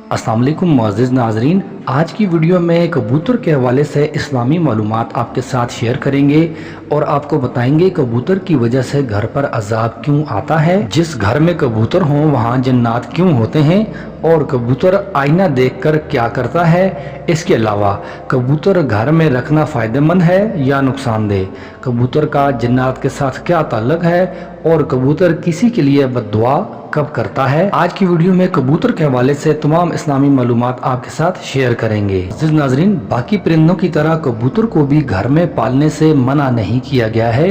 अस्सलाम वालेकुम मुअज़्ज़िज़ नाज़रीन, आज की वीडियो में कबूतर के हवाले से इस्लामी मालूमात आपके साथ शेयर करेंगे और आपको बताएंगे कबूतर की वजह से घर पर अजाब क्यों आता है, जिस घर में कबूतर हों वहाँ जन्नात क्यों होते हैं और कबूतर आईना देखकर क्या करता है। इसके अलावा कबूतर घर में रखना फ़ायदेमंद है या नुकसानदेह, कबूतर का जन्नात के साथ क्या ताल्लुक़ है और कबूतर किसी के लिए बद्दुआ कब करता है। आज की वीडियो में कबूतर के हवाले से तमाम इस्लामी मालूमात आपके साथ शेयर करेंगे। अज़ीज़ नाज़रीन, बाकी परिंदों की तरह कबूतर को भी घर में पालने से मना नहीं किया गया है,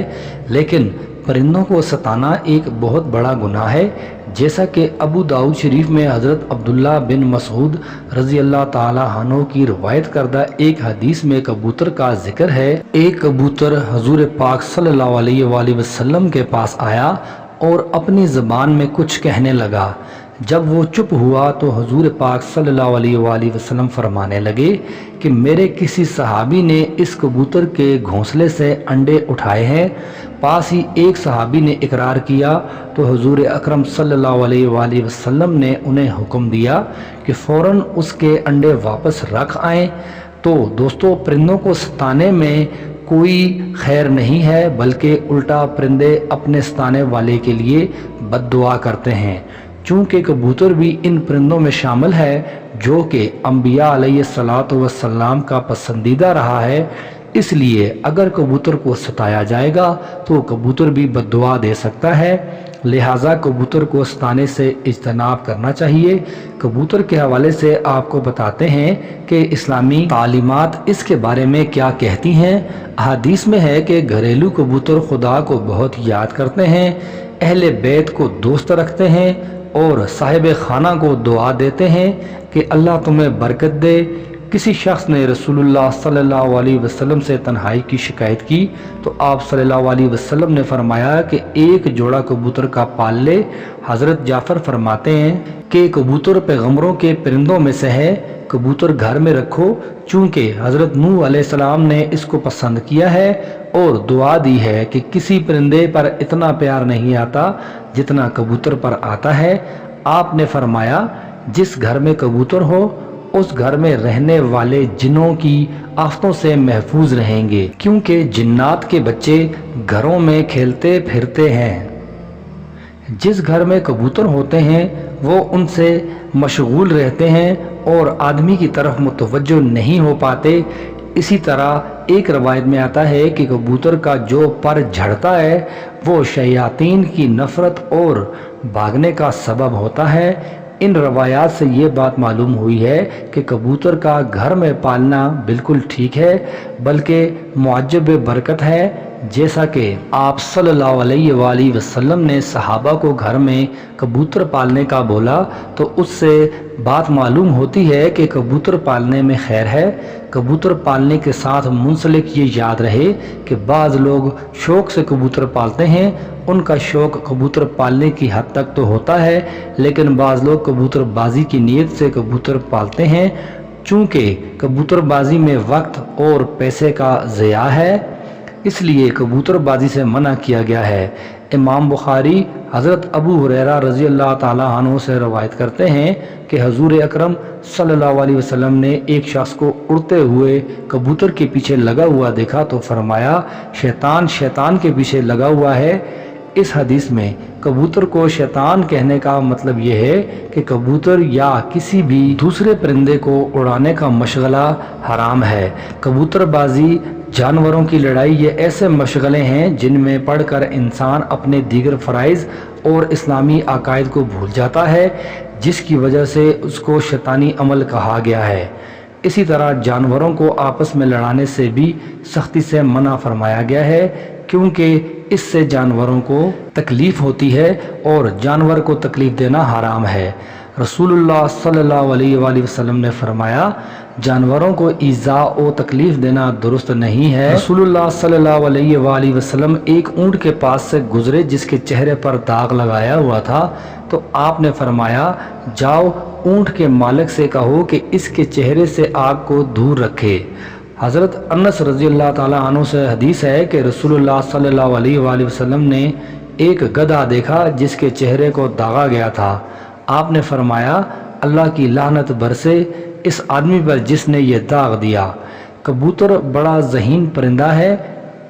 लेकिन परिंदों को सताना एक बहुत बड़ा गुनाह है। जैसा कि अबू दाऊद शरीफ में हज़रत अब्दुल्ला बिन मसूद रज़ी अल्लाह ताला अन्हु की रवायत करदा एक हदीस में कबूतर का जिक्र है। एक कबूतर हुज़ूर पाक सल्लल्लाहु अलैहि वसल्लम के पास आया और अपनी ज़बान में कुछ कहने लगा। जब वो चुप हुआ तो हुज़ूर पाक सल्लल्लाहु अलैहि वसल्लम फरमाने लगे कि मेरे किसी सहाबी ने इस कबूतर के घोंसले से अंडे उठाए हैं। पास ही एक सहाबी ने इकरार किया तो हुज़ूर अकरम सल्लल्लाहु अलैहि वसल्लम ने उन्हें हुक्म दिया कि फ़ौरन उसके अंडे वापस रख आएँ। तो दोस्तों, परिंदों को सताने में कोई खैर नहीं है, बल्कि उल्टा परिंदे अपने सताने वाले के लिए बद्दुआ करते हैं। चूँकि कबूतर भी इन परिंदों में शामिल है जो कि अंबिया अलैहिस्सलातु वस्सलाम का पसंदीदा रहा है, इसलिए अगर कबूतर को सताया जाएगा तो कबूतर भी बद्दुआ दे सकता है। लिहाजा कबूतर को सताने से इज्तनाब करना चाहिए। कबूतर के हवाले से आपको बताते हैं कि इस्लामी तालीमात इसके बारे में क्या कहती हैं। हदीस में है कि घरेलू कबूतर खुदा को बहुत याद करते हैं, अहले बैत को दोस्त रखते हैं और साहिब खाना को दुआ देते हैं कि अल्लाह तुम्हें बरकत दे। किसी शख्स ने रसूलुल्लाह सल्लल्लाहु अलैहि वसल्लम से तन्हाई की शिकायत की तो आप सल्लल्लाहु अलैहि वसल्लम ने फरमाया कि एक जोड़ा कबूतर का पाल ले। हज़रत जाफ़र फरमाते हैं कि कबूतर पैगंबरों के परिंदों में से है, कबूतर घर में रखो, चूँकि हज़रत नूह अलैहिस्सलाम ने इसको पसंद किया है और दुआ दी है कि किसी परिंदे पर इतना प्यार नहीं आता जितना कबूतर पर आता है। आपने फरमाया जिस घर में कबूतर हो उस घर में रहने वाले जिन्नों की आफतों से महफूज रहेंगे, क्योंकि जिन्नात के बच्चे घरों में खेलते फिरते हैं। जिस घर में कबूतर होते हैं वो उनसे मशगूल रहते हैं और आदमी की तरफ मुतवज्जो नहीं हो पाते। इसी तरह एक रवायत में आता है कि कबूतर का जो पर झड़ता है वो शयातीन की नफरत और भागने का सबब होता है। इन रवायात से ये बात मालूम हुई है कि कबूतर का घर में पालना बिल्कुल ठीक है, बल्कि मुअज्जब बरकत है। जैसा कि आप सल्लल्लाहु अलैहि वसल्लम ने सहाबा को घर में कबूतर पालने का बोला तो उससे बात मालूम होती है कि कबूतर पालने में खैर है। कबूतर पालने के साथ मुंसलिक ये याद रहे कि बाज़ लोग शौक़ से कबूतर पालते हैं। उनका शौक़ कबूतर पालने की हद तक तो होता है, लेकिन बाज़ लोग कबूतरबाजी की नीयत से कबूतर पालते हैं। चूँकि कबूतरबाजी में वक्त और पैसे का ज़िया है, इसलिए कबूतरबाजी से मना किया गया है। इमाम बुखारी हज़रत अबू हुरैरा रज़ी अल्लाह ताला अन्हु से रवायत करते हैं कि हुज़ूर अकरम सल्लल्लाहु अलैहि वसल्लम ने एक शख्स को उड़ते हुए कबूतर के पीछे लगा हुआ देखा तो फरमाया शैतान शैतान के पीछे लगा हुआ है। इस हदीस में कबूतर को शैतान कहने का मतलब यह है कि कबूतर या किसी भी दूसरे परिंदे को उड़ाने का मशगला हराम है। कबूतरबाजी, जानवरों की लड़ाई, ये ऐसे मशगले हैं जिनमें पढ़कर इंसान अपने दीगर फ़राइज़ और इस्लामी अकायद को भूल जाता है, जिसकी वजह से उसको शैतानी अमल कहा गया है। इसी तरह जानवरों को आपस में लड़ाने से भी सख्ती से मना फरमाया गया है, क्योंकि इससे जानवरों को तकलीफ़ होती है और जानवर को तकलीफ़ देना हराम है। रसूलुल्लाह सल्लल्लाहु अलैहि वसल्लम ने फरमाया जानवरों को ईज़ा और तकलीफ़ देना दुरुस्त नहीं है। रसूलुल्लाह सल्लल्लाहु अलैहि वसल्लम एक ऊँट के पास से गुजरे जिसके चेहरे पर दाग लगाया हुआ था, तो आपने फरमाया जाओ ऊँट के मालिक से कहो कि इसके चेहरे से आग को दूर रखे। हज़रत अनस रज़ी अल्लाह ताला अन्हु से हदीस है कि रसूलुल्लाह सल्लल्लाहु अलैहि वसल्लम ने एक गधा देखा जिसके चेहरे को दागा गया था। आपने फरमाया اللہ کی لعنت برسے اس آدمی پر جس نے یہ داغ دیا۔ کبوتر بڑا ذہین پرندہ ہے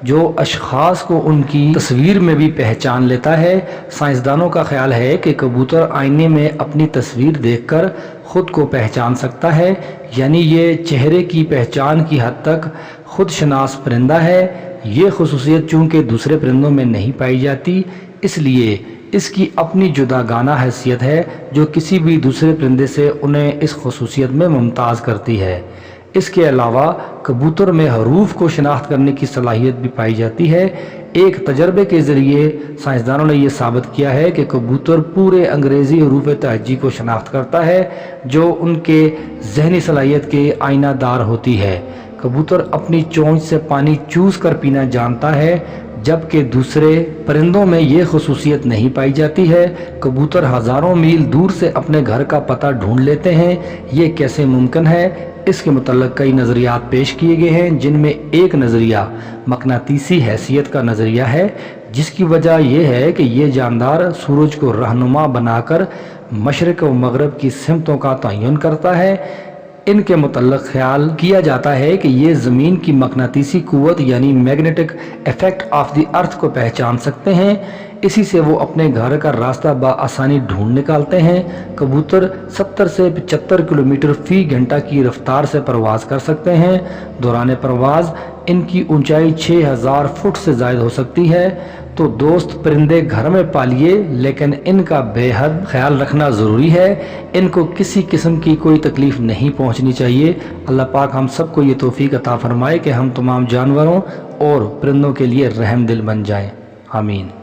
جو اشخاص کو ان کی تصویر میں بھی پہچان لیتا ہے۔ سائنسدانوں کا خیال ہے کہ کبوتر آئینے میں اپنی تصویر دیکھ کر خود کو پہچان سکتا ہے، یعنی یہ چہرے کی پہچان کی حد تک خود شناس پرندہ ہے۔ یہ خصوصیت چونکہ دوسرے پرندوں میں نہیں پائی جاتی، اس لیے اس کی اپنی جداگانہ حیثیت ہے جو کسی بھی دوسرے پرندے سے انہیں اس خصوصیت میں ممتاز کرتی ہے۔ اس کے علاوہ کبوتر میں حروف کو شناخت کرنے کی صلاحیت بھی پائی جاتی ہے۔ ایک تجربے کے ذریعے سائنسدانوں نے یہ ثابت کیا ہے کہ کبوتر پورے انگریزی حروف تہجی کو شناخت کرتا ہے جو ان کے ذہنی صلاحیت کے آئینہ دار ہوتی ہے۔ کبوتر اپنی چونچ سے پانی چوس کر پینا جانتا ہے، جبکہ دوسرے پرندوں میں یہ خصوصیت نہیں پائی جاتی ہے۔ کبوتر ہزاروں میل دور سے اپنے گھر کا پتہ ڈھونڈ لیتے ہیں۔ یہ کیسے ممکن ہے؟ اس کے متعلق کئی نظریات پیش کیے گئے ہیں، جن میں ایک نظریہ مقناطیسی حیثیت کا نظریہ ہے، جس کی وجہ یہ ہے کہ یہ جاندار سورج کو رہنما بنا کر مشرق و مغرب کی سمتوں کا تعین کرتا ہے۔ ان کے متعلق خیال کیا جاتا ہے کہ یہ زمین کی مقناطیسی قوت یعنی میگنیٹک ایفیکٹ آف دی ارتھ کو پہچان سکتے ہیں، اسی سے وہ اپنے گھر کا راستہ بآسانی ڈھونڈ نکالتے ہیں۔ کبوتر 70 سے 75 کلومیٹر فی گھنٹہ کی رفتار سے پرواز کر سکتے ہیں۔ دوران پرواز ان کی اونچائی 6000 فٹ سے زائد ہو سکتی ہے۔ تو دوست، پرندے گھر میں پالیے، لیکن ان کا بے حد خیال رکھنا ضروری ہے۔ ان کو کسی قسم کی کوئی تکلیف نہیں پہنچنی چاہیے۔ اللہ پاک ہم سب کو یہ توفیق عطا فرمائے کہ ہم تمام جانوروں اور پرندوں کے لیے رحم دل بن جائیں۔ آمین۔